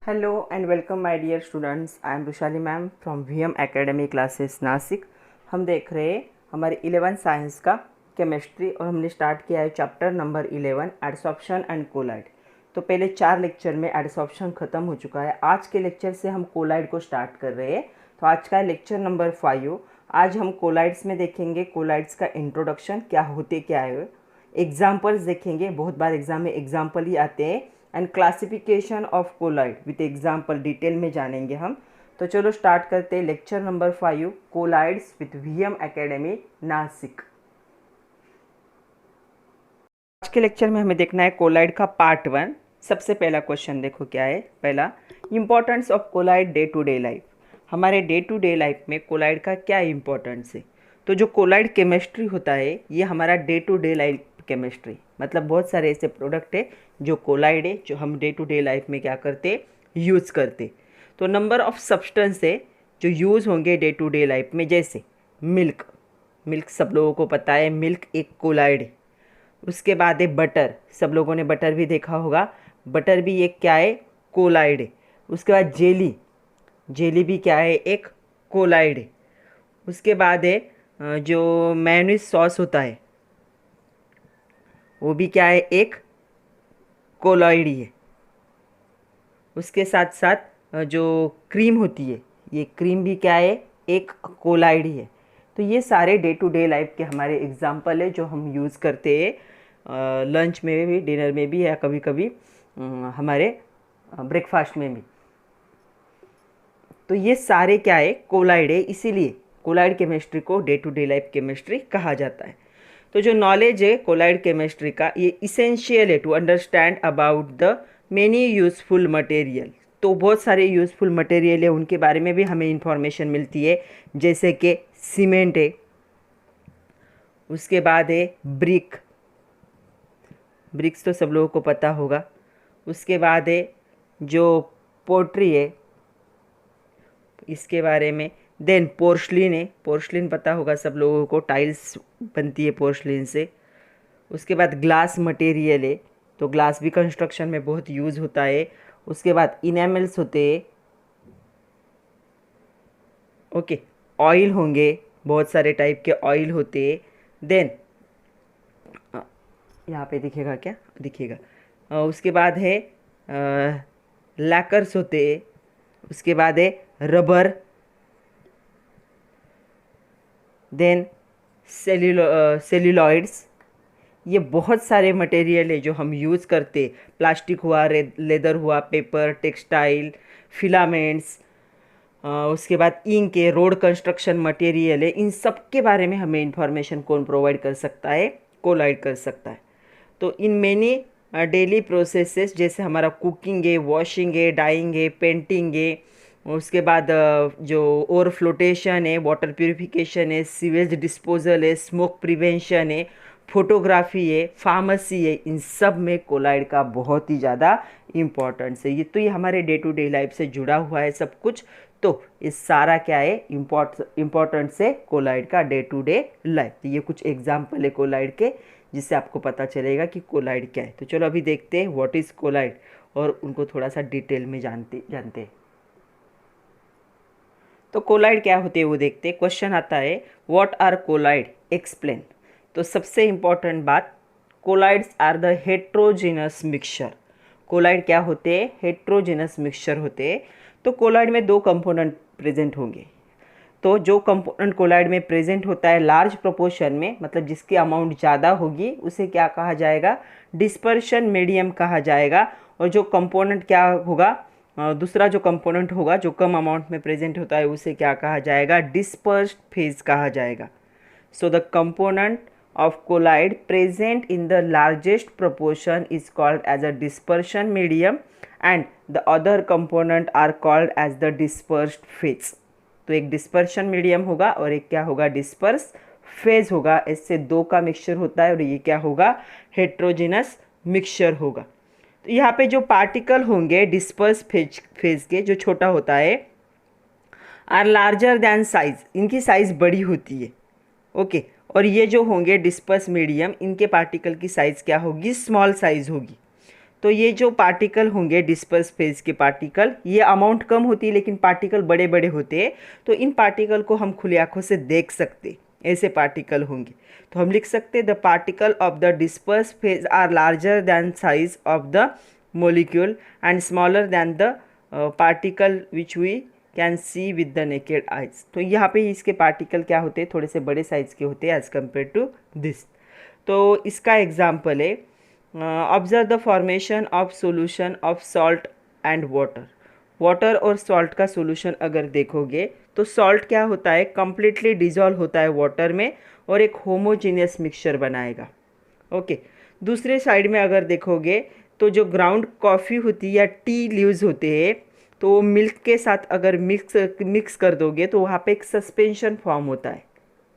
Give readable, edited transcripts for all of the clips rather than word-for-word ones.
Hello and welcome my dear students. I am Rushali ma'am from VM Academy classes Nashik. हम देख रहे हैं हमारे 11 साइंस का केमिस्ट्री और हमने स्टार्ट किया है chapter number 11 adsorption and colloid. तो पहले 4 लेक्चर में एडसॉर्प्शन ख़त्म हो चुका है। आज के लेक्चर से हम कोलाइड को स्टार्ट कर रहे हैं। तो आज का लेक्चर नंबर 5। आज हम कोलाइड्स में देखेंगे कोलाइड्स का इंट्रोडक्शन क्या होते क्या है, एग्जाम्पल्स देखेंगे। बहुत बार एग्जाम में एग्जाम्पल ही आते हैं and classification of colloid with example detail में जानेंगे हम। तो चलो स्टार्ट करते हैं lecture number 5 colloids with VM academy Nashik. आज के लेक्चर में हमें देखना है कोलाइड का पार्ट 1। सबसे पहला क्वेश्चन देखो क्या है। पहला, importance of colloid day to day life. हमारे डे टू डे लाइफ में कोलाइड का क्या इंपॉर्टेंस है। तो जो कोलाइड केमिस्ट्री होता है ये हमारा day to day life chemistry, मतलब बहुत सारे ऐसे प्रोडक्ट है जो कोलाइड है जो हम डे टू डे लाइफ में क्या करते यूज़ करते। तो नंबर ऑफ सब्सटेंस है जो यूज़ होंगे डे टू डे लाइफ में, जैसे मिल्क। मिल्क सब लोगों को पता है, मिल्क एक कोलाइड है। उसके बाद है बटर, सब लोगों ने बटर भी देखा होगा, बटर भी एक क्या है कोलाइड है। उसके बाद जेली, जेली भी क्या है एक कोलाइड है। उसके बाद है जो मेयोनीज सॉस होता है वो भी क्या है एक कोलाइड ही है। उसके साथ साथ जो क्रीम होती है ये क्रीम भी क्या है एक कोलाइड ही है। तो ये सारे डे टू डे लाइफ के हमारे एग्जाम्पल है जो हम यूज़ करते हैं लंच में भी, डिनर में भी, या कभी कभी हमारे ब्रेकफास्ट में भी। तो ये सारे क्या है कोलाइड है, इसीलिए कोलाइड केमिस्ट्री को day to day life chemistry कहा जाता है। तो जो नॉलेज है कोलाइड केमिस्ट्री का ये इसेंशियल है to understand about the many useful material. तो बहुत सारे यूज़फुल मटेरियल है उनके बारे में भी हमें इंफॉर्मेशन मिलती है, जैसे कि सीमेंट है, उसके बाद है ब्रिक, ब्रिक्स तो सब लोगों को पता होगा। उसके बाद है जो पोट्री है इसके बारे में। देन पोर्सलिन है, पोर्सलिन पता होगा सब लोगों को, टाइल्स बनती है पोर्सलिन से। उसके बाद ग्लास मटेरियल है, तो ग्लास भी कंस्ट्रक्शन में बहुत यूज़ होता है। उसके बाद इनेमल्स होते हैं, ओके, ऑयल होंगे, बहुत सारे टाइप के ऑयल होते हैं। देन यहाँ पे दिखेगा क्या, दिखेगा। उसके बाद है लैकर्स होते हैं। उसके बाद है रबर, देन सेल्यूलॉइड्स। ये बहुत सारे मटेरियल है जो हम यूज़ करते, प्लास्टिक हुआ, लेदर हुआ, पेपर, टेक्सटाइल, फिलामेंट्स। उसके बाद इंक है, रोड कंस्ट्रक्शन मटेरियल है। इन सब के बारे में हमें इंफॉर्मेशन कौन प्रोवाइड कर सकता है, कोलाइड कर सकता है। तो इन मेनी डेली प्रोसेसेस जैसे हमारा कुकिंग है, वॉशिंग है, डाइंग है, पेंटिंग है, उसके बाद जो ओवर फ्लोटेशन है, वाटर प्यूरिफिकेशन है, सीवेज डिस्पोजल है, स्मोक प्रिवेंशन है, फोटोग्राफी है, फार्मेसी है, इन सब में कोलाइड का बहुत ही ज़्यादा इम्पोर्टेंस है। ये हमारे डे टू डे लाइफ से जुड़ा हुआ है सब कुछ। तो इस सारा क्या है इम्पोर्टेंस है कोलाइड का डे टू डे लाइफ। तो ये कुछ एग्जाम्पल है कोलाइड के जिससे आपको पता चलेगा कि कोलाइड क्या है। तो चलो अभी देखते हैं व्हाट इज़ कोलाइड और उनको थोड़ा सा डिटेल में जानते हैं। तो कोलाइड क्या होते हैं वो देखते हैं। क्वेश्चन आता है व्हाट आर कोलाइड, एक्सप्लेन। तो सबसे इम्पॉर्टेंट बात, colloids are the heterogeneous mixture. Colloid क्या होते हैं, हेट्रोजिनस मिक्सचर होते हैं। तो कोलाइड में 2 कंपोनेंट प्रेजेंट होंगे। तो जो कंपोनेंट कोलाइड में प्रेजेंट होता है लार्ज प्रोपोर्शन में, मतलब जिसकी अमाउंट ज़्यादा होगी, उसे क्या कहा जाएगा, डिस्पर्शन मीडियम कहा जाएगा। और जो कंपोनेंट क्या होगा, दूसरा जो कंपोनेंट होगा जो कम अमाउंट में प्रेजेंट होता है उसे क्या कहा जाएगा, डिस्पर्स्ड फेज कहा जाएगा। So the component of colloid present in the largest proportion is called as a dispersion medium and the other component are called as the dispersed phase। तो एक डिस्पर्शन मीडियम होगा और एक क्या होगा, डिस्पर्स फेज होगा। इससे 2 का मिक्सचर होता है और ये क्या होगा, हेट्रोजिनस मिक्सचर होगा। तो यहाँ पे जो पार्टिकल होंगे डिस्पर्स फेज के, जो छोटा होता है, आर लार्जर दैन साइज, इनकी साइज़ बड़ी होती है, ओके। और ये जो होंगे डिस्पर्स मीडियम, इनके पार्टिकल की साइज़ क्या होगी, स्मॉल साइज़ होगी। तो ये जो पार्टिकल होंगे डिस्पर्स फेज के पार्टिकल, ये अमाउंट कम होती है लेकिन पार्टिकल बड़े बड़े होते हैं, तो इन पार्टिकल को हम खुली आंखों से देख सकते, ऐसे पार्टिकल होंगे। तो हम लिख सकते the particle of the disperse phase are larger than size of the molecule and smaller than the particle which we can see with the naked eyes. तो यहाँ पे इसके पार्टिकल क्या होते हैं, थोड़े से बड़े साइज के होते हैं एज कम्पेयर टू दिस। तो इसका एग्जाम्पल है observe the formation of solution of salt and water. Water और सॉल्ट का सोल्यूशन अगर देखोगे तो सॉल्ट क्या होता है, कम्प्लीटली डिजॉल्व होता है वाटर में और एक होमोजीनियस मिक्सचर बनाएगा। ओके, दूसरे साइड में अगर देखोगे तो जो ग्राउंड कॉफ़ी होती है या टी लीव्स होते हैं, तो वो मिल्क के साथ अगर मिक्स कर दोगे तो वहाँ पे एक सस्पेंशन फॉर्म होता है।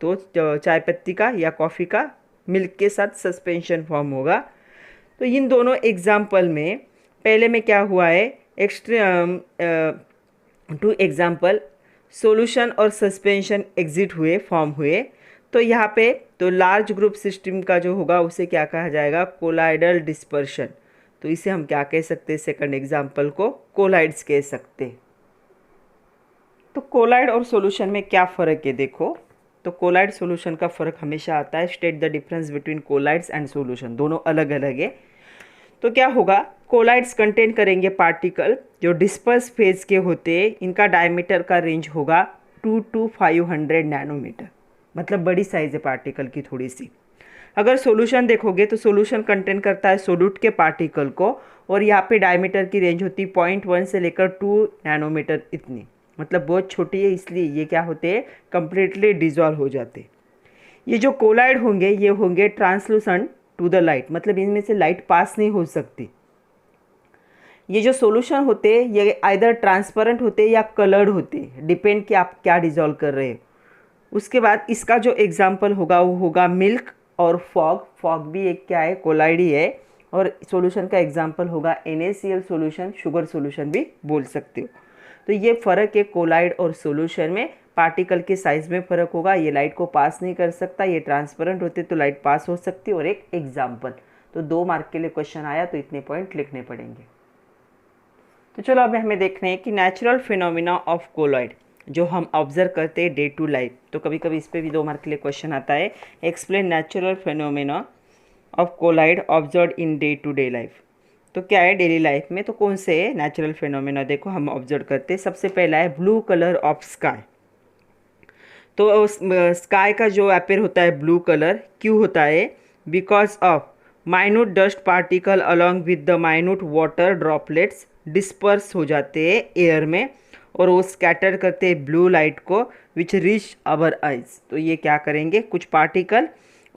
तो चाय पत्ती का या कॉफ़ी का मिल्क के साथ सस्पेंशन फॉर्म होगा। तो इन दोनों एग्जाम्पल में पहले में क्या हुआ है, टू एग्जाम्पल सॉल्यूशन और सस्पेंशन एग्जिट हुए, फॉर्म हुए। तो यहाँ पे तो लार्ज ग्रुप सिस्टम का जो होगा उसे क्या कहा जाएगा, कोलाइडल डिस्पर्शन। तो इसे हम क्या कह सकते हैं, सेकंड एग्जाम्पल को कोलाइड्स कह सकते हैं। तो कोलाइड और सॉल्यूशन में क्या फ़र्क है देखो, तो कोलाइड सॉल्यूशन का फ़र्क हमेशा आता है, state the difference between colloids and solution, दोनों अलग अलग है। तो क्या होगा, कोलाइड्स कंटेन करेंगे पार्टिकल जो डिस्पर्स फेज के होते हैं, इनका डायमीटर का रेंज होगा 2 to 500 नैनोमीटर, मतलब बड़ी साइज़ है पार्टिकल की थोड़ी सी। अगर सॉल्यूशन देखोगे तो सॉल्यूशन कंटेन करता है सोल्यूट के पार्टिकल को, और यहाँ पे डायमीटर की रेंज होती है 0.1 से लेकर 2 नैनोमीटर इतनी, मतलब बहुत छोटी है, इसलिए ये क्या होते हैं, कम्प्लीटली डिजॉल्व हो जाते। ये जो कोलाइड होंगे ये होंगे ट्रांसलूसेंट टू द लाइट, मतलब इनमें से लाइट पास नहीं हो सकती। ये जो सॉल्यूशन होते हैं ये आइदर ट्रांसपेरेंट होते हैं या कलर्ड होते हैं, डिपेंड कि आप क्या डिजॉल्व कर रहे हैं। उसके बाद इसका जो एग्जाम्पल होगा वो होगा मिल्क और फॉग। फॉग भी एक क्या है, कोलाइड ही है। और सॉल्यूशन का एग्जाम्पल होगा NaCl सॉल्यूशन, शुगर सॉल्यूशन भी बोल सकते हो। तो ये फ़र्क है कोलाइड और सॉल्यूशन में, पार्टिकल के साइज़ में फ़र्क होगा। ये लाइट को पास नहीं कर सकता, ये ट्रांसपेरेंट होते तो लाइट पास हो सकती। और एक एग्जाम्पल, तो 2 मार्क के लिए क्वेश्चन आया तो इतने पॉइंट लिखने पड़ेंगे। तो चलो अब हमें देखना है कि नेचुरल फिनोमिना ऑफ कोलाइड जो हम ऑब्जर्व करते हैं डे टू लाइफ, तो कभी कभी इस पर भी 2 मार्क के लिए क्वेश्चन आता है। Explain natural phenomena of colloid observe in day to day life. तो क्या है डेली लाइफ में, तो कौन से नेचुरल फिनोमिना देखो हम ऑब्जर्व करते हैं। सबसे पहला है ब्लू कलर ऑफ स्काई। तो स्काई का जो अपेयर होता है ब्लू कलर क्यों होता है, because of minute dust particle along with the minute water droplets disperse हो जाते हैं एयर में और वो स्कैटर करते हैं ब्लू लाइट को विच रीच आवर आइज। तो ये क्या करेंगे, कुछ पार्टिकल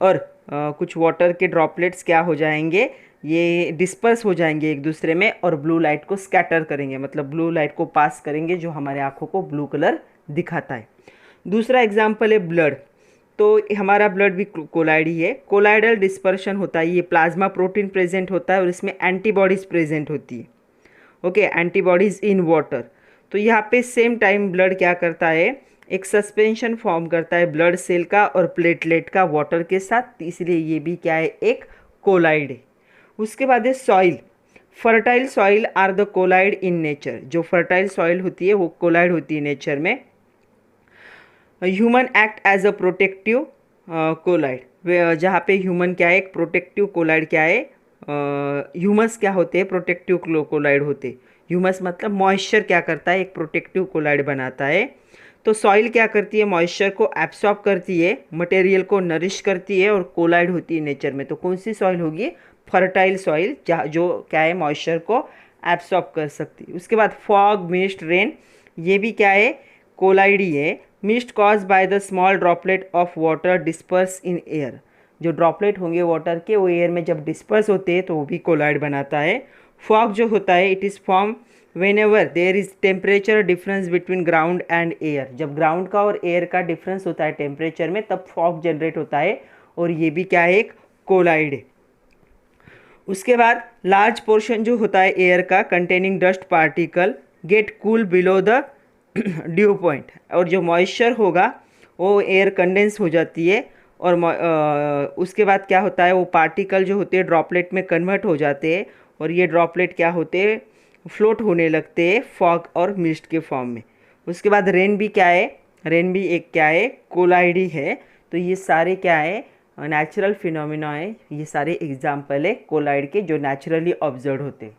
और कुछ वाटर के ड्रॉपलेट्स क्या हो जाएंगे, ये डिस्पर्स हो जाएंगे एक दूसरे में और ब्लू लाइट को स्कैटर करेंगे, मतलब ब्लू लाइट को पास करेंगे जो हमारे आँखों को ब्लू कलर दिखाता है। दूसरा एग्जाम्पल है ब्लड। तो हमारा ब्लड भी कोलाइड ही है। कोलाइडल डिस्पर्शन होता है, ये प्लाज्मा प्रोटीन प्रेजेंट होता है और इसमें एंटीबॉडीज़ प्रेजेंट होती है। Okay, antibodies in water. तो यहाँ पे सेम टाइम ब्लड क्या करता है, एक सस्पेंशन फॉर्म करता है ब्लड सेल का और प्लेटलेट का वाटर के साथ, इसलिए ये भी क्या है, एक कोलाइड है। उसके बाद है soil. Fertile soil are the colloid in nature. जो फर्टाइल सॉइल होती है वो कोलाइड होती है नेचर में। Human act as a protective colloid, जहाँ पे ह्यूमन क्या है, एक प्रोटेक्टिव कोलाइड क्या है, ह्यूमस क्या होते हैं, प्रोटेक्टिव कोलाइड होते। ह्यूमस मतलब मॉइस्चर क्या करता है, एक प्रोटेक्टिव कोलाइड बनाता है। तो सॉइल क्या करती है, मॉइस्चर को एब्सॉर्ब करती है, मटेरियल को नरिश करती है और कोलाइड होती है नेचर में। तो कौन सी सॉइल होगी, फर्टाइल सॉइल, जो क्या है मॉइस्चर को एब्सॉर्ब कर सकती है। उसके बाद फॉग, मिस्ट, रेन, ये भी क्या है, कोलाइड ही है। Mist cause by the small droplet of water disperse in air. जो ड्रॉपलेट होंगे वाटर के वो एयर में जब डिस्पर्स होते हैं तो वो भी कोलाइड बनाता है। फॉग जो होता है it is form whenever there is temperature difference between ground and air. जब ग्राउंड का और एयर का डिफरेंस होता है टेम्परेचर में तब फॉग जनरेट होता है और ये भी क्या है, एक कोलाइड है। उसके बाद लार्ज पोर्शन जो होता है एयर का containing dust particle gate cool below the due point, और जो मॉइस्चर होगा वो एयर कंडेंस हो जाती है और उसके बाद क्या होता है, वो पार्टिकल जो होते हैं ड्रॉपलेट में कन्वर्ट हो जाते हैं और ये ड्रॉपलेट क्या होते हैं, फ्लोट होने लगते हैं फॉग और मिस्ट के फॉर्म में। उसके बाद रेन भी क्या है, रेन भी एक क्या है, कोलाइड ही है। तो ये सारे क्या है, नेचुरल फिनोमिना है, ये सारे एग्जाम्पल है कोलाइड के जो नेचुरली ऑब्जर्व होते हैं।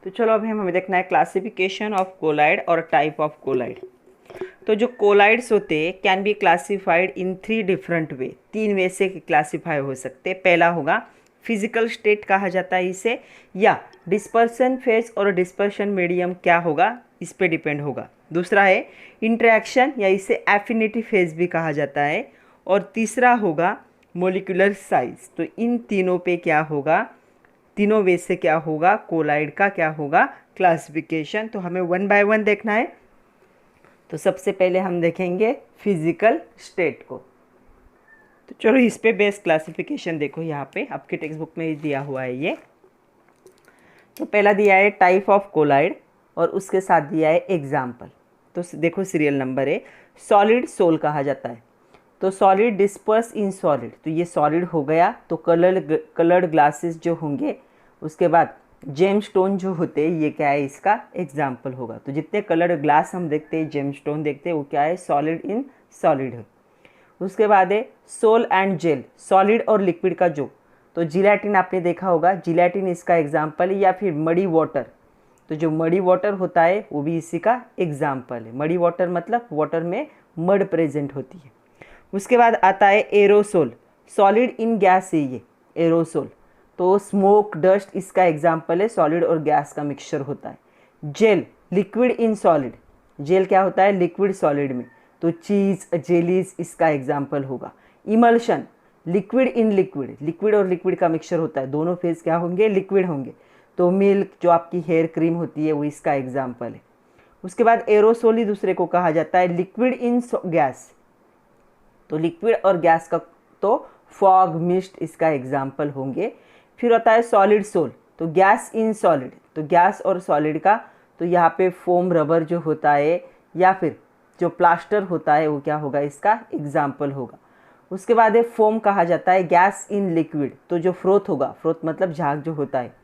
तो चलो अभी हमें देखना है क्लासिफिकेशन ऑफ कोलाइड और टाइप ऑफ कोलाइड। तो जो कोलाइड्स होते हैं can be classified in 3 different way, 3 वे से क्लासीफाई हो सकते हैं। पहला होगा फिजिकल स्टेट कहा जाता है इसे, या डिस्पर्सन फेज और डिस्पर्शन मीडियम क्या होगा इस पे डिपेंड होगा। दूसरा है इंटरेक्शन या इसे एफिनिटी फेज भी कहा जाता है। और तीसरा होगा मोलिकुलर साइज। तो इन तीनों पे क्या होगा, तीनों वे से क्या होगा, कोलाइड का क्या होगा क्लासिफिकेशन। तो हमें 1 बाय 1 देखना है। तो सबसे पहले हम देखेंगे फिजिकल स्टेट को। तो चलो इस पे बेस्ट क्लासिफिकेशन देखो, यहाँ पे आपके टेक्स्ट बुक में ही दिया हुआ है ये। तो पहला दिया है टाइप ऑफ कोलाइड और उसके साथ दिया है एग्जाम्पल। तो देखो सीरियल नंबर है, सॉलिड सोल कहा जाता है। तो सॉलिड डिस्पर्स इन सॉलिड, तो ये सॉलिड हो गया। तो कलर्ड ग्लासेस जो होंगे, उसके बाद जेम स्टोन जो होते हैं, ये क्या है इसका एग्जाम्पल होगा। तो जितने कलर्ड ग्लास हम देखते हैं, जेम स्टोन देखते हैं, वो क्या है, सॉलिड इन सॉलिड है। उसके बाद है सोल एंड जेल, सॉलिड और लिक्विड का जो। तो जिलेटिन आपने देखा होगा, जिलेटिन इसका एग्जाम्पल है। या फिर मडी वाटर, तो जो मडी वाटर होता है वो भी इसी का एग्जाम्पल है। मडी वाटर मतलब वाटर में मड प्रेजेंट होती है। उसके बाद आता है एरोसोल, सॉलिड इन गैस है ये एरोसोल। तो स्मोक डस्ट इसका एग्जाम्पल है, सॉलिड और गैस का मिक्सचर होता है। Gel, liquid in solid, gel क्या होता है, लिक्विड सॉलिड में। तो चीज़, जेलीज इसका एग्जाम्पल होगा। Emulsion, liquid in liquid, liquid और लिक्विड का मिक्सचर होता है, दोनों फेज क्या होंगे, लिक्विड होंगे। तो मिल्क जो आपकी हेयर क्रीम होती है वो इसका एग्जाम्पल है। उसके बाद एरोसोल ही दूसरे को कहा जाता है, लिक्विड इन गैस। तो लिक्विड और गैस का तो फॉग, मिस्ट इसका एग्जाम्पल होंगे। फिर होता है सॉलिड सोल, तो गैस इन सॉलिड, तो गैस और सॉलिड का, तो यहाँ पे फोम रबर जो होता है या फिर जो प्लास्टर होता है वो क्या होगा, इसका एग्जाम्पल होगा। उसके बाद है फोम कहा जाता है गैस इन लिक्विड, तो जो फ्रोथ होगा, फ्रोथ मतलब झाग जो होता है।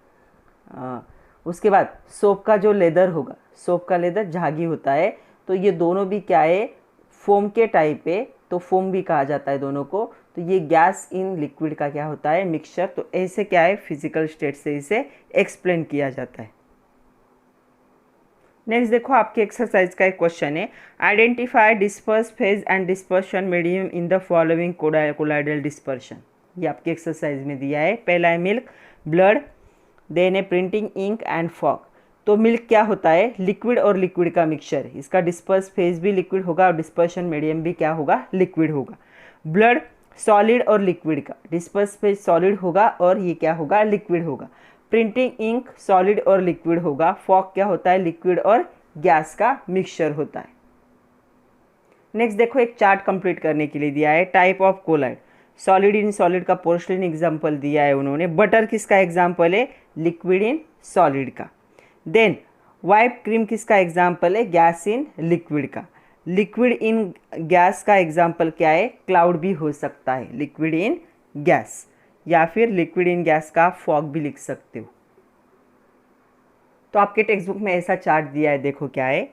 उसके बाद सोप का जो लेदर होगा, सोप का लेदर झागी होता है। तो ये दोनों भी क्या है, फोम के टाइप है, तो फोम भी कहा जाता है दोनों को। तो ये गैस इन लिक्विड का क्या होता है, मिक्सचर। तो ऐसे क्या है, फिजिकल स्टेट से इसे एक्सप्लेन किया जाता है। नेक्स्ट देखो आपके एक्सरसाइज का एक क्वेश्चन है, identify disperse phase and dispersion medium in the following colloidal dispersion. ये आपके एक्सरसाइज में दिया है। पहला है मिल्क, ब्लड, देन है प्रिंटिंग इंक एंड फॉग। तो मिल्क क्या होता है, लिक्विड और लिक्विड का मिक्सचर, इसका डिस्पर्स फेज भी लिक्विड होगा और डिस्पर्शन मीडियम भी क्या होगा, लिक्विड होगा। ब्लड सॉलिड और लिक्विड का, डिस्पर्स फेज सॉलिड होगा और ये क्या होगा, लिक्विड होगा। प्रिंटिंग इंक सॉलिड और लिक्विड होगा। फॉग क्या होता है, लिक्विड और गैस का मिक्सचर होता है। नेक्स्ट देखो एक चार्ट कंप्लीट करने के लिए दिया है, type of colloid, solid in solid का पोर्सलिन एग्जाम्पल दिया है उन्होंने। बटर किसका एग्जाम्पल है, लिक्विड इन सॉलिड का। देन वाइप क्रीम किसका एग्जाम्पल है, गैस इन लिक्विड का। लिक्विड इन गैस का एग्जाम्पल क्या है, क्लाउड भी हो सकता है, लिक्विड इन गैस, या फिर लिक्विड इन गैस का फॉग भी लिख सकते हो। तो आपके टेक्स्ट बुक में ऐसा चार्ट दिया है, देखो क्या है,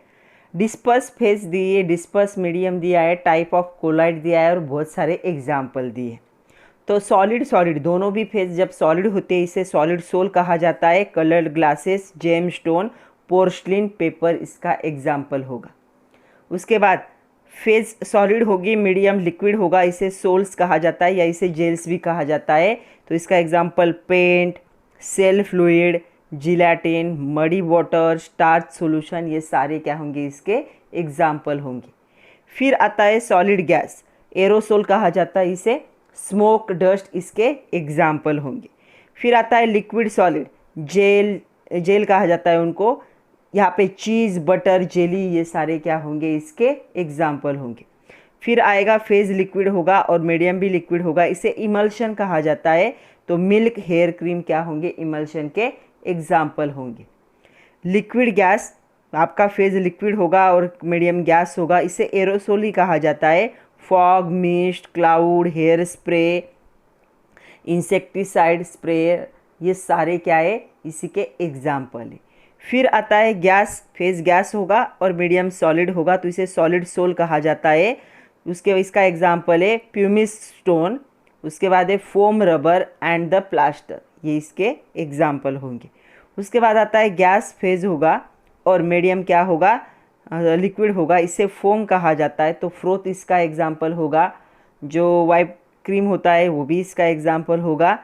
डिस्पर्स फेज दिए, डिस्पर्स मीडियम दिया है, टाइप ऑफ कोलाइड दिया है और बहुत सारे एग्जाम्पल दिए। तो सॉलिड सॉलिड दोनों भी फेज जब सॉलिड होते हैं इसे सॉलिड सोल कहा जाता है। Coloured glasses, gem stone, porcelain, paper इसका एग्जाम्पल होगा। उसके बाद फेज सॉलिड होगी, मीडियम लिक्विड होगा, इसे सोल्स कहा जाता है या इसे जेल्स भी कहा जाता है। तो इसका example paint, cell fluid, gelatin, muddy water, starch solution, ये सारे क्या होंगे, इसके एग्जाम्पल होंगे। फिर आता है सॉलिड गैस, एरोसोल कहा जाता है इसे, स्मोक डस्ट इसके एग्जाम्पल होंगे। फिर आता है लिक्विड सॉलिड, जेल, जेल कहा जाता है उनको। यहाँ पे चीज़, बटर, जेली, ये सारे क्या होंगे, इसके एग्जाम्पल होंगे। फिर आएगा फेज लिक्विड होगा और मीडियम भी लिक्विड होगा, इसे इमल्शन कहा जाता है। तो मिल्क, हेयर क्रीम क्या होंगे, इमल्शन के एग्जाम्पल होंगे। लिक्विड गैस आपका फेज लिक्विड होगा और मीडियम गैस होगा, इसे एरोसोल ही कहा जाता है। Fog, mist, cloud, hair spray, insecticide spray, ये सारे क्या है, इसी के एग्जाम्पल है। फिर आता है गैस, फेज गैस होगा और मीडियम सॉलिड होगा, तो इसे सॉलिड सोल कहा जाता है। उसके इसका एग्जाम्पल है प्यूमिस स्टोन, उसके बाद है foam rubber and the plaster, ये इसके एग्जाम्पल होंगे। उसके बाद आता है गैस फेज होगा और मीडियम क्या होगा, लिक्विड होगा, इसे फोम कहा जाता है। तो फ्रोथ इसका एग्जाम्पल होगा, जो वाइप क्रीम होता है वो भी इसका एग्जाम्पल होगा,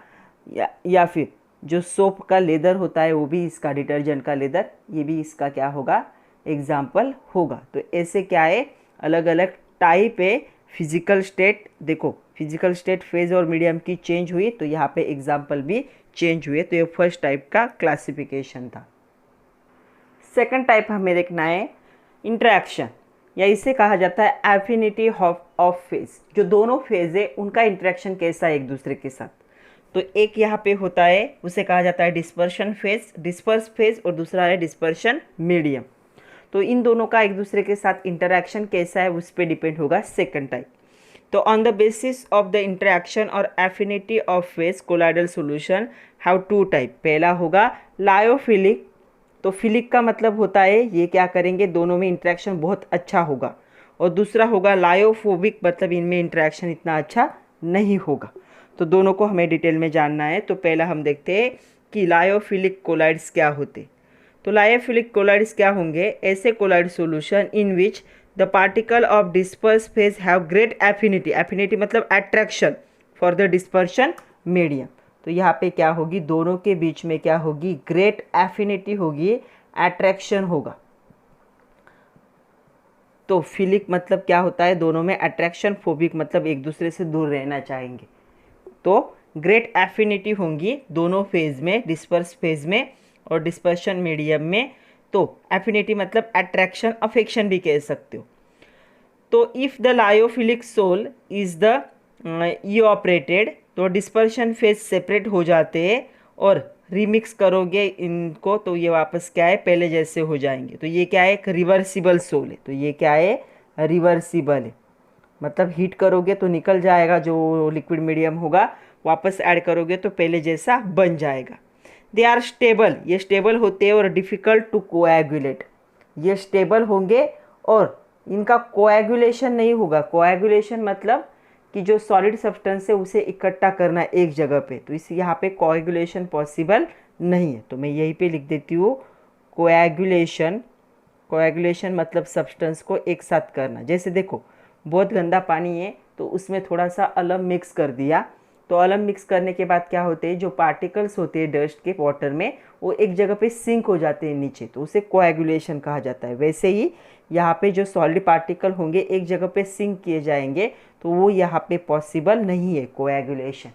या फिर जो सोप का लेदर होता है वो भी इसका, डिटर्जेंट का लेदर, ये भी इसका क्या होगा, एग्जाम्पल होगा। तो ऐसे क्या है, अलग अलग टाइप है। फिजिकल स्टेट देखो, फिजिकल स्टेट फेज और मीडियम की चेंज हुई तो यहाँ पे एग्जाम्पल भी चेंज हुए। तो ये फर्स्ट टाइप का क्लासिफिकेशन था। सेकंड टाइप हमें देखना है इंटरेक्शन, या इसे कहा जाता है एफिनिटी ऑफ फेज। जो दोनों फेज है उनका इंटरेक्शन कैसा है एक दूसरे के साथ। तो एक यहाँ पे होता है, उसे कहा जाता है डिस्पर्शन फेज, डिस्पर्स फेज, और दूसरा है डिस्पर्शन मीडियम। तो इन दोनों का एक दूसरे के साथ इंटरेक्शन कैसा है उस पर डिपेंड होगा सेकंड टाइप। तो on the basis of the interaction और affinity of phase colloidal solution have two type. पहला होगा लायोफिलिक, तो फिलिक का मतलब होता है ये क्या करेंगे, दोनों में इंटरेक्शन बहुत अच्छा होगा। और दूसरा होगा लायोफोबिक, मतलब इनमें इंटरेक्शन इतना अच्छा नहीं होगा। तो दोनों को हमें डिटेल में जानना है। तो पहला हम देखते हैं कि लायोफिलिक कोलाइड्स क्या होते। तो लायोफिलिक कोलाइड्स क्या होंगे, ऐसे colloid solution in which the particle of disperse phase have great affinity, affinity मतलब attraction for the dispersion medium. तो यहाँ पे क्या होगी, दोनों के बीच में क्या होगी, ग्रेट एफिनिटी होगी, अट्रैक्शन होगा। तो फिलिक मतलब क्या होता है, दोनों में अट्रैक्शन, फोबिक मतलब एक दूसरे से दूर रहना चाहेंगे। तो ग्रेट एफिनिटी होंगी दोनों फेज में, डिस्पर्स फेज में और डिस्पर्शन मीडियम में। तो एफिनिटी मतलब अट्रैक्शन, अफेक्शन भी कह सकते हो। तो if the lyophilic sol is the evaporated, तो डिस्पर्शन फेज सेपरेट हो जाते हैं, और रिमिक्स करोगे इनको तो ये वापस क्या है, पहले जैसे हो जाएंगे। तो ये क्या है, एक रिवर्सिबल सोल है। तो ये क्या है, रिवर्सिबल है, मतलब हीट करोगे तो निकल जाएगा जो लिक्विड मीडियम होगा, वापस ऐड करोगे तो पहले जैसा बन जाएगा। दे आर स्टेबल, ये स्टेबल होते हैं, और डिफ़िकल्ट टू कोएगुलेट, ये स्टेबल होंगे और इनका कोएगुलेशन नहीं होगा। कोएगुलेशन मतलब कि जो सॉलिड सब्सटेंस है उसे इकट्ठा करना एक जगह पे, तो इस यहाँ पे कोएगुलेशन पॉसिबल नहीं है। तो मैं यहीं पे लिख देती हूँ कोएगुलेशन। कोएगुलेशन मतलब सब्सटेंस को एक साथ करना। जैसे देखो बहुत गंदा पानी है तो उसमें थोड़ा सा अलम मिक्स कर दिया, तो अलम मिक्स करने के बाद क्या होते हैं, जो पार्टिकल्स होते हैं डस्ट के वाटर में वो एक जगह पे सिंक हो जाते हैं नीचे, तो उसे कोएगुलेशन कहा जाता है। वैसे ही यहाँ पे जो सॉलिड पार्टिकल होंगे एक जगह पे सिंक किए जाएंगे, तो वो यहाँ पे पॉसिबल नहीं है कोएगुलेशन।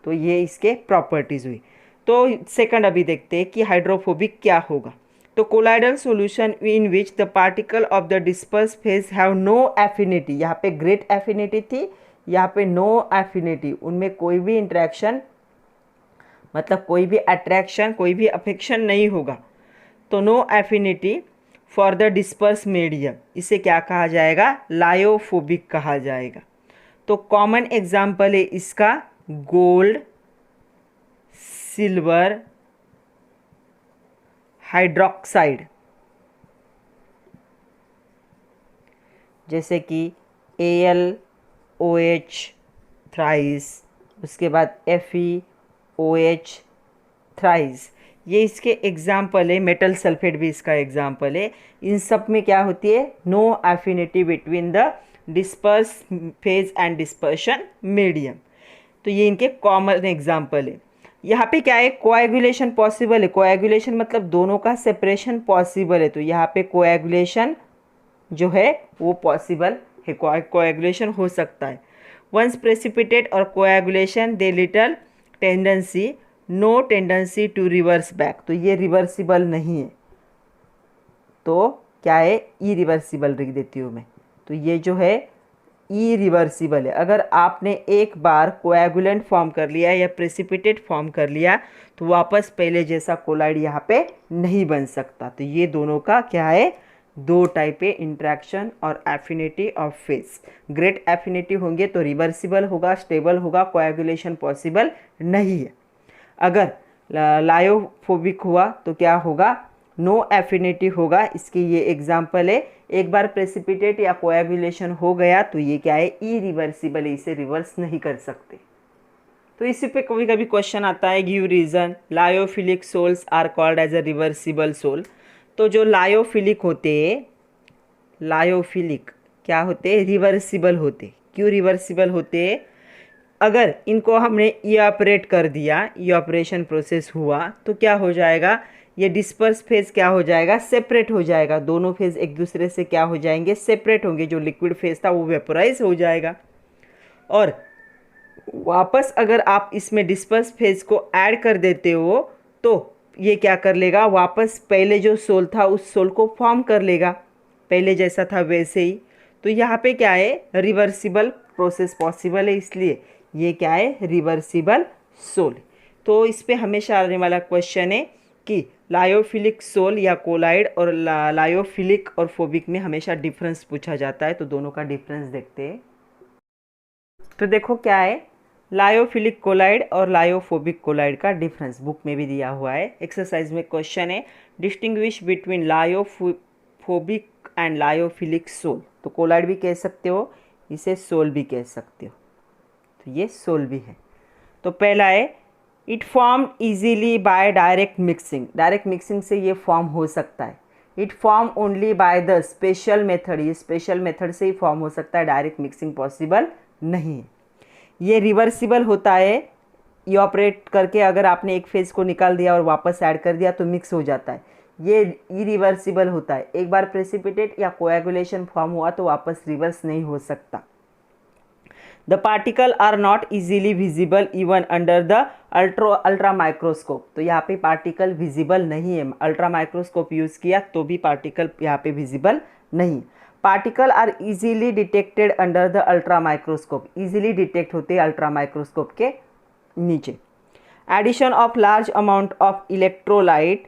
तो ये इसके प्रॉपर्टीज़ हुई। तो सेकंड अभी देखते हैं कि हाइड्रोफोबिक क्या होगा। तो colloidal solution in which the particle of the disperse phase have no affinity, यहाँ पे ग्रेट एफिनिटी थी, यहाँ पे नो एफिनिटी, उनमें कोई भी इंटरेक्शन मतलब कोई भी अट्रैक्शन, कोई भी अफेक्शन नहीं होगा। तो no affinity for the disperse medium, इसे क्या कहा जाएगा, लायोफोबिक कहा जाएगा। तो कॉमन एग्जाम्पल है इसका गोल्ड, सिल्वर, हाइड्रोक्साइड, जैसे कि AlOH थ्राइस, उसके बाद FeOH थ्राइस, ये इसके एग्जाम्पल है। मेटल सल्फेट भी इसका एग्जाम्पल है। इन सब में क्या होती है, no affinity between the disperse phase and dispersion medium. तो ये इनके कॉमन एग्जाम्पल है। यहाँ पे क्या है, कोएगुलेशन पॉसिबल है। कोएगुलेशन मतलब दोनों का सेपरेशन पॉसिबल है। तो यहाँ पे कोएगुलेशन जो है वो पॉसिबल है, कोएगुलेशन हो सकता है। वंस प्रेसिपिटेट और coagulation they little tendency, no tendency to reverse back. तो ये रिवर्सिबल नहीं है, तो क्या है, इरिवर्सिबल लिख देती हूँ मैं। तो ये जो है इरिवर्सिबल है। अगर आपने एक बार कोएगुलेंट फॉर्म कर लिया या प्रेसिपिटेट फॉर्म कर लिया तो वापस पहले जैसा कोलाइड यहाँ पे नहीं बन सकता। तो ये दोनों का क्या है, दो टाइप है, इंट्रैक्शन और affinity of phase. Great affinity होंगे तो रिवर्सिबल होगा, स्टेबल होगा, कोएगुलेशन पॉसिबल नहीं है। अगर लायोफोबिक हुआ तो क्या होगा, नो एफिनिटी होगा। इसकी ये एग्जाम्पल है। एक बार प्रेसिपिटेट या कोएगुलेशन हो गया तो ये क्या है, इरिवर्सिबल है, इसे रिवर्स नहीं कर सकते। तो इसी पे कभी कभी क्वेश्चन आता है, give reason lyophilic sols are called as a reversible sol. तो जो लायोफिलिक होते हैं, लायोफिलिक क्या होते हैं, रिवर्सिबल होते। क्यों रिवर्सिबल होते हैं, अगर इनको हमने इवापोरेट कर दिया, इवापोरेशन प्रोसेस हुआ तो क्या हो जाएगा, ये डिस्पर्स फेज क्या हो जाएगा, सेपरेट हो जाएगा। दोनों फेज एक दूसरे से क्या हो जाएंगे, सेपरेट होंगे। जो लिक्विड फेज था वो वेपोराइज हो जाएगा। और वापस अगर आप इसमें डिस्पर्स फेज को ऐड कर देते हो तो ये क्या कर लेगा, वापस पहले जो सोल था उस सोल को फॉर्म कर लेगा, पहले जैसा था वैसे ही। तो यहाँ पे क्या है, रिवर्सिबल प्रोसेस पॉसिबल है, इसलिए ये क्या है, रिवर्सिबल सोल। तो इस पे हमेशा आने वाला क्वेश्चन है कि लायोफिलिक सोल या कोलाइड और लायोफिलिक और फोबिक में हमेशा डिफरेंस पूछा जाता है। तो दोनों का डिफरेंस देखते हैं। तो देखो क्या है, लायोफिलिक कोलाइड और लायोफोबिक कोलाइड का डिफरेंस बुक में भी दिया हुआ है। एक्सरसाइज में क्वेश्चन है, distinguish between lyophobic and lyophilic sol. तो कोलाइड भी कह सकते हो, इसे सोल भी कह सकते हो। तो ये सोल भी है। तो पहला है, it form easily by direct mixing. Direct mixing से ये फॉर्म हो सकता है। It form only by the special method. ये स्पेशल मेथड से ही फॉर्म हो सकता है, डायरेक्ट मिक्सिंग पॉसिबल नहीं है। ये रिवर्सिबल होता है, इवापोरेट करके अगर आपने एक फेज को निकाल दिया और वापस ऐड कर दिया तो मिक्स हो जाता है। ये इरिवर्सिबल होता है, एक बार प्रेसिपिटेट या कोएगुलेशन फॉर्म हुआ तो वापस रिवर्स नहीं हो सकता। The particle are not easily visible even under the ultra microscope. तो यहाँ पे पार्टिकल विजिबल नहीं है, अल्ट्रा माइक्रोस्कोप यूज़ किया तो भी पार्टिकल यहाँ पे विजिबल नहीं। Particle are easily detected under the ultra microscope. Easily detect होते हैं अल्ट्रा माइक्रोस्कोप के नीचे। Addition of large amount of electrolyte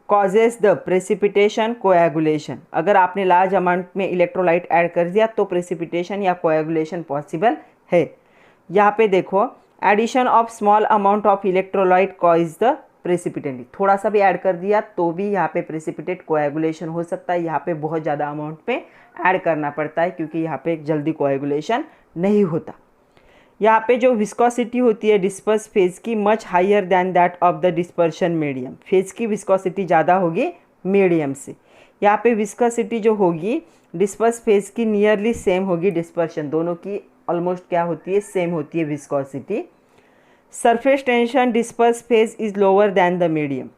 causes the precipitation coagulation. अगर आपने लार्ज अमाउंट में इलेक्ट्रोलाइट ऐड कर दिया तो प्रेसिपिटेशन या कोएगुलेशन पॉसिबल है। यहाँ पे देखो, addition of small amount of electrolyte cause the precipitant. थोड़ा सा भी ऐड कर दिया तो भी यहाँ पे प्रेसिपिटेट कोएगुलेशन हो सकता है। यहाँ पे बहुत ज़्यादा अमाउंट पे ऐड करना पड़ता है क्योंकि यहाँ पे जल्दी कोएगुलेशन नहीं होता। यहाँ पे जो विस्कोसिटी होती है डिस्पर्स फेज की, much higher than that of the dispersion medium. Phase की विस्कोसिटी ज़्यादा होगी मीडियम से। यहाँ पे विस्कोसिटी जो होगी डिस्पर्स फेज की नियरली सेम होगी डिस्पर्शन, दोनों की ऑलमोस्ट क्या होती है, सेम होती है viscosity. Surface tension disperse phase is lower than the medium.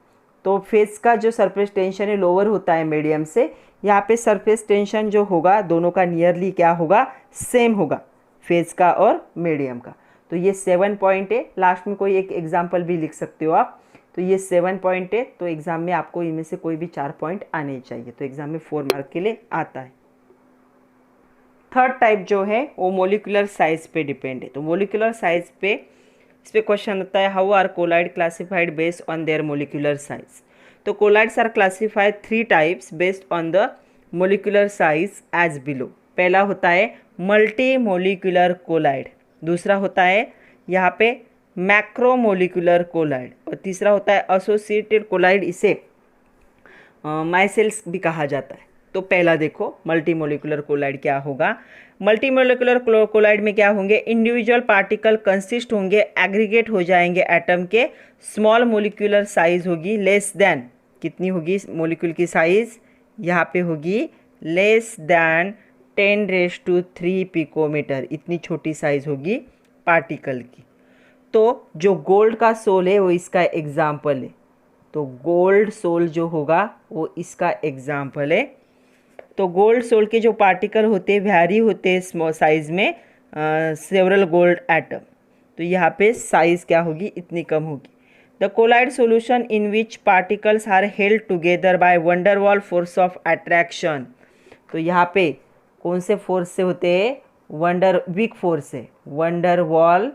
तो फेज का जो सरफेस टेंशन है लोअर होता है मीडियम से। यहाँ पे सरफेस टेंशन जो होगा दोनों का नियरली क्या होगा, सेम होगा, फेज का और मीडियम का। तो ये 7 पॉइंट है। लास्ट में कोई एक एग्जाम्पल भी लिख सकते हो आप। तो ये 7 पॉइंट है। तो एग्जाम में आपको इनमें से कोई भी 4 पॉइंट आने चाहिए। तो एग्जाम में 4 मार्क के लिए आता है। थर्ड टाइप जो है वो मोलिकुलर साइज पे डिपेंड है। तो मोलिकुलर साइज पे इस पे क्वेश्चन आता है, how are colloid classified based on their molecular size. तो colloids are classified 3 types based on the molecular size as below. पहला होता है मल्टी मोलिकुलर कोलाइड, दूसरा होता है यहाँ पे मैक्रोमोलिकुलर कोलाइड और तीसरा होता है एसोसिएटेड कोलाइड, इसे माइसेल्स भी कहा जाता है। तो पहला देखो मल्टी मोलिकुलर कोलाइड क्या होगा। मल्टी मोलिकुलर कोलाइड में क्या होंगे, इंडिविजुअल पार्टिकल कंसिस्ट होंगे, एग्रीगेट हो जाएंगे एटम के, स्मॉल मोलिकुलर साइज होगी लेस देन, कितनी होगी मोलिक्यूल की साइज, यहाँ पे होगी लेस देन 10⁻³ पिकोमीटर, इतनी छोटी साइज होगी पार्टिकल की। तो जो गोल्ड का सोल है वो इसका एग्जाम्पल है। तो गोल्ड सोल जो होगा वो इसका एग्जाम्पल है। तो गोल्ड सोल के जो पार्टिकल होते हैं वैरी होते हैं स्मॉल साइज में, सेवरल गोल्ड एटम। तो यहाँ पे साइज क्या होगी, इतनी कम होगी। The colloid solution in which particles are held together by van der Waals force of attraction. तो यहाँ पे कौन से फोर्स से होते हैं, वीक फोर्स है, वंडरवॉल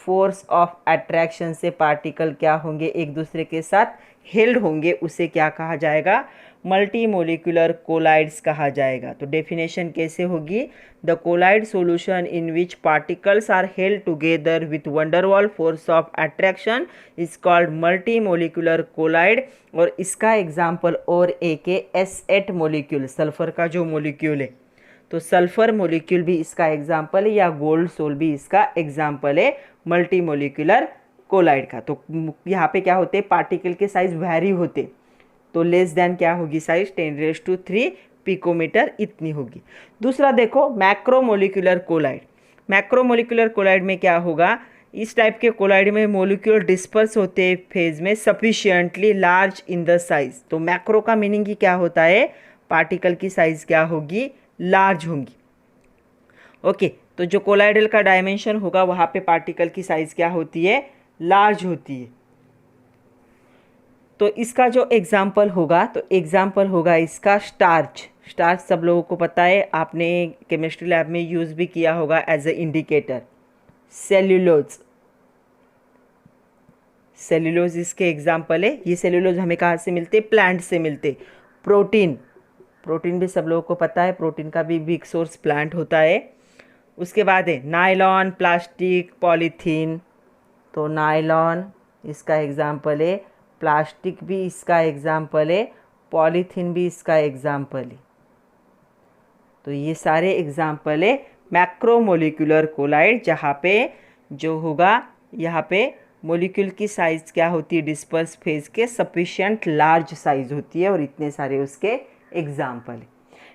फोर्स ऑफ अट्रैक्शन से पार्टिकल क्या होंगे, एक दूसरे के साथ हेल्ड होंगे, उसे क्या कहा जाएगा, मल्टी मोलिकुलर कोलाइड्स कहा जाएगा। तो डेफिनेशन कैसे होगी, the colloid solution in which particles are held together with van der Waals force of attraction is called multimolecular colloid. और इसका एग्जाम्पल और एक है S8 मोलिक्यूल, सल्फर का जो मोलिक्यूल है, तो सल्फर मोलिक्यूल भी इसका एग्जाम्पल है, या गोल्ड सोल भी इसका एग्जाम्पल है मल्टी मोलिकुलर कोलाइड का। तो यहाँ पे क्या होते हैं, पार्टिकल के साइज वैरी होते, तो लेस देन क्या होगी साइज 10⁻³ पिकोमीटर इतनी होगी। दूसरा देखो मैक्रोमोलिकुलर कोलाइड। मैक्रोमोलिकुलर कोलाइड में क्या होगा, इस टाइप के कोलाइड में मोलिक्यूल डिस्पर्स होते हैं फेज में sufficiently large in the size. तो मैक्रो का मीनिंग ही क्या होता है, पार्टिकल की साइज क्या होगी, लार्ज होंगी। ओके, तो जो कोलाइडल का डायमेंशन होगा वहाँ पे पार्टिकल की साइज क्या होती है, लार्ज होती है। तो इसका जो एग्जाम्पल होगा, तो एग्जाम्पल होगा इसका स्टार्च। स्टार्च सब लोगों को पता है, आपने केमिस्ट्री लैब में यूज़ भी किया होगा as a indicator. Cellulose, cellulose इसके एग्जाम्पल है। ये सेल्यूलोज हमें कहाँ से मिलते, प्लांट से मिलते। प्रोटीन, प्रोटीन भी सब लोगों को पता है, प्रोटीन का भी बिग सोर्स प्लांट होता है। उसके बाद है नायलॉन, प्लास्टिक, पॉलीथीन। तो नायलॉन इसका एग्जाम्पल है, प्लास्टिक भी इसका एग्जाम्पल है, पॉलीथीन भी इसका एग्जाम्पल है। तो ये सारे एग्जाम्पल है मैक्रोमोलिकुलर कोलाइड, जहाँ पे जो होगा यहाँ पे मोलिक्यूल की साइज क्या होती है, डिस्पर्स फेज के सफिशिएंट लार्ज साइज होती है, और इतने सारे उसके एग्जाम्पल है।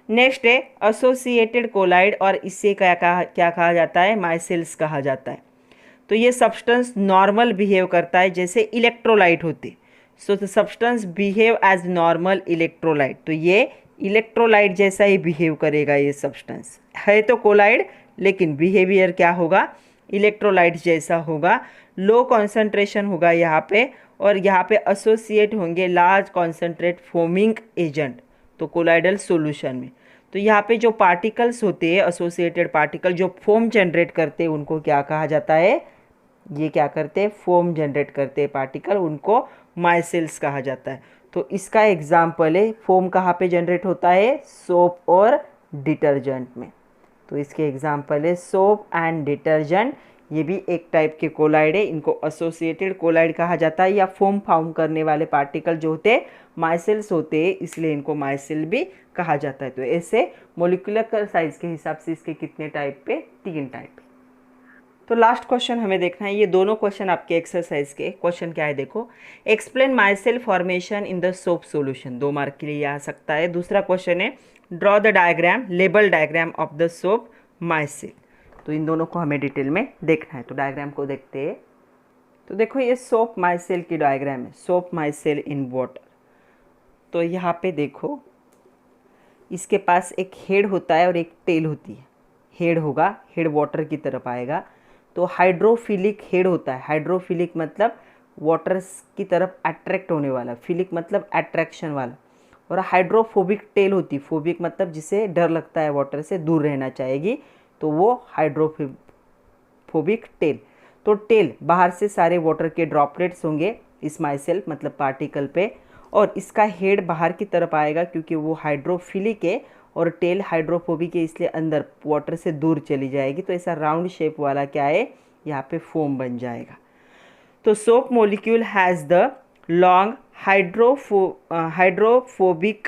नेक्स्ट है एसोसिएटेड कोलाइड, और इससे क्या कहा जाता है, माइसेल्स कहा जाता है। तो ये सब्सटेंस नॉर्मल बिहेव करता है जैसे इलेक्ट्रोलाइट होते। So the substance behave as normal electrolyte. तो ये इलेक्ट्रोलाइट जैसा ही बिहेव करेगा ये सब्सटेंस, है तो कोलाइड लेकिन बिहेवियर क्या होगा, इलेक्ट्रोलाइट जैसा होगा। लो कॉन्सेंट्रेशन होगा यहाँ पे, और यहाँ पे एसोसिएट होंगे लार्ज कॉन्सेंट्रेट फोमिंग एजेंट, तो कोलाइडल सॉल्यूशन में। तो यहाँ पे जो पार्टिकल्स होते हैं, एसोसिएटेड पार्टिकल जो फोम जनरेट करते हैं, उनको क्या कहा जाता है, ये क्या करते हैं, फोम जनरेट करते हैं पार्टिकल, उनको माइसेल्स कहा जाता है। तो इसका एग्जाम्पल है, फोम कहाँ पे जनरेट होता है, सोप और डिटर्जेंट में। तो इसके एग्जाम्पल है सोप एंड डिटर्जेंट। ये भी एक टाइप के कोलाइड है, इनको एसोसिएटेड कोलाइड कहा जाता है, या फोम फॉर्म करने वाले पार्टिकल जो होते हैं माइसेल्स होते हैं, इसलिए इनको माइसेल भी कहा जाता है। तो ऐसे मोलिकुलर साइज के हिसाब से इसके कितने टाइप पे, 3 टाइप। तो लास्ट क्वेश्चन हमें देखना है, ये दोनों क्वेश्चन आपके एक्सरसाइज के। क्वेश्चन क्या है देखो, explain myself formation in the soap solution, 2 mark के लिए आ सकता है। दूसरा क्वेश्चन है draw the diagram, label diagram of the soap myself. तो इन दोनों को हमें डिटेल में देखना है। तो डायग्राम को देखते हैं। तो देखो ये सोप माइसेल की डायग्राम है, सोप माइसेल इन वाटर। तो यहाँ पे देखो इसके पास एक हेड होता है और एक टेल होती है। हेड होगा, हेड वाटर की तरफ आएगा, तो हाइड्रोफिलिक हेड होता है। हाइड्रोफिलिक मतलब वाटर की तरफ अट्रैक्ट होने वाला, फिलिक मतलब अट्रैक्शन वाला, और हाइड्रोफोबिक टेल होती। फोबिक मतलब जिसे डर लगता है वाटर से, दूर रहना चाहेगी, तो वो हाइड्रोफोबिक टेल। तो टेल बाहर से सारे वाटर के ड्रॉपलेट्स होंगे इस माइसेल मतलब पार्टिकल पे, और इसका हेड बाहर की तरफ आएगा क्योंकि वो हाइड्रोफिलिक है, और टेल हाइड्रोफोबिक है इसलिए अंदर वाटर से दूर चली जाएगी। तो ऐसा राउंड शेप वाला क्या है, यहाँ पे फोम बन जाएगा। तो soap molecule has the long hydrophobic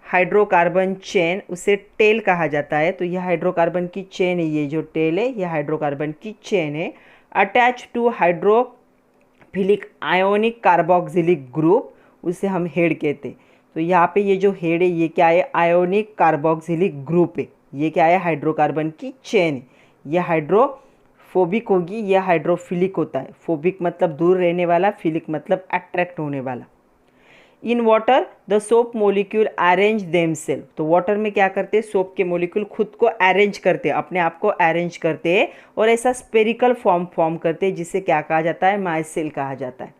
hydrocarbon chain, उसे टेल कहा जाता है। तो यह हाइड्रोकार्बन की चेन है, ये जो टेल है ये हाइड्रोकार्बन की चेन है, attach to hydrophilic ionic carboxylic group, उसे हम हेड कहते हैं। तो यहाँ पे ये जो हेड है ये क्या है, आयोनिक कार्बोक्सिलिक ग्रुप है। ये क्या है, हाइड्रोकार्बन की चेन है। ये हाइड्रोफोबिक होगी, यह हाइड्रोफिलिक होता है। फोबिक मतलब दूर रहने वाला, फिलिक मतलब अट्रैक्ट होने वाला। In water the soap molecule arrange themselves. तो वाटर में क्या करते हैं, सोप के मोलिक्यूल खुद को अरेंज करते हैं, अपने आप को अरेंज करते हैं, और ऐसा स्पेरिकल फॉर्म करते हैं, जिसे क्या कहा जाता है, माइसेल कहा जाता है।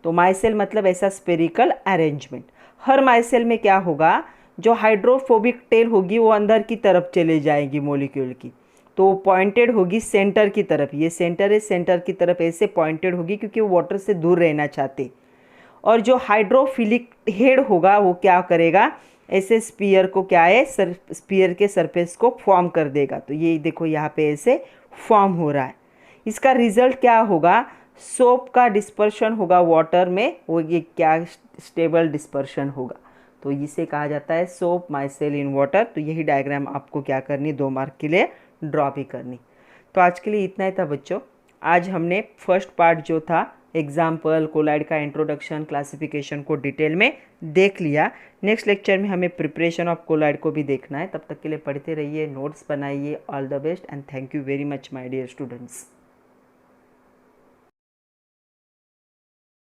तो माइसेल मतलब ऐसा स्पेरिकल अरेंजमेंट। हर माइसेल में क्या होगा, जो हाइड्रोफोबिक टेल होगी वो अंदर की तरफ चले जाएगी मोलिक्यूल की, तो पॉइंटेड होगी सेंटर की तरफ, ये सेंटर है, सेंटर की तरफ ऐसे पॉइंटेड होगी क्योंकि वो वाटर से दूर रहना चाहते। और जो हाइड्रोफिलिक हेड होगा वो क्या करेगा, ऐसे स्पीयर को क्या है, स्पीयर के सरफेस को फॉर्म कर देगा। तो ये देखो यहाँ पे ऐसे फॉर्म हो रहा है। इसका रिजल्ट क्या होगा, सोप का डिस्पर्शन होगा वाटर में, वो ये क्या स्टेबल डिस्पर्शन होगा। तो इसे कहा जाता है सोप माइसेल इन वाटर। तो यही डायग्राम आपको क्या करनी, 2 मार्क के लिए ड्रॉ भी करनी। तो आज के लिए इतना ही था बच्चों। आज हमने फर्स्ट पार्ट जो था एग्जाम्पल, कोलाइड का इंट्रोडक्शन, क्लासिफिकेशन को डिटेल में देख लिया। नेक्स्ट लेक्चर में हमें प्रिपरेशन ऑफ कोलाइड को भी देखना है। तब तक के लिए पढ़ते रहिए, नोट्स बनाइए। All the best and thank you very much my dear students.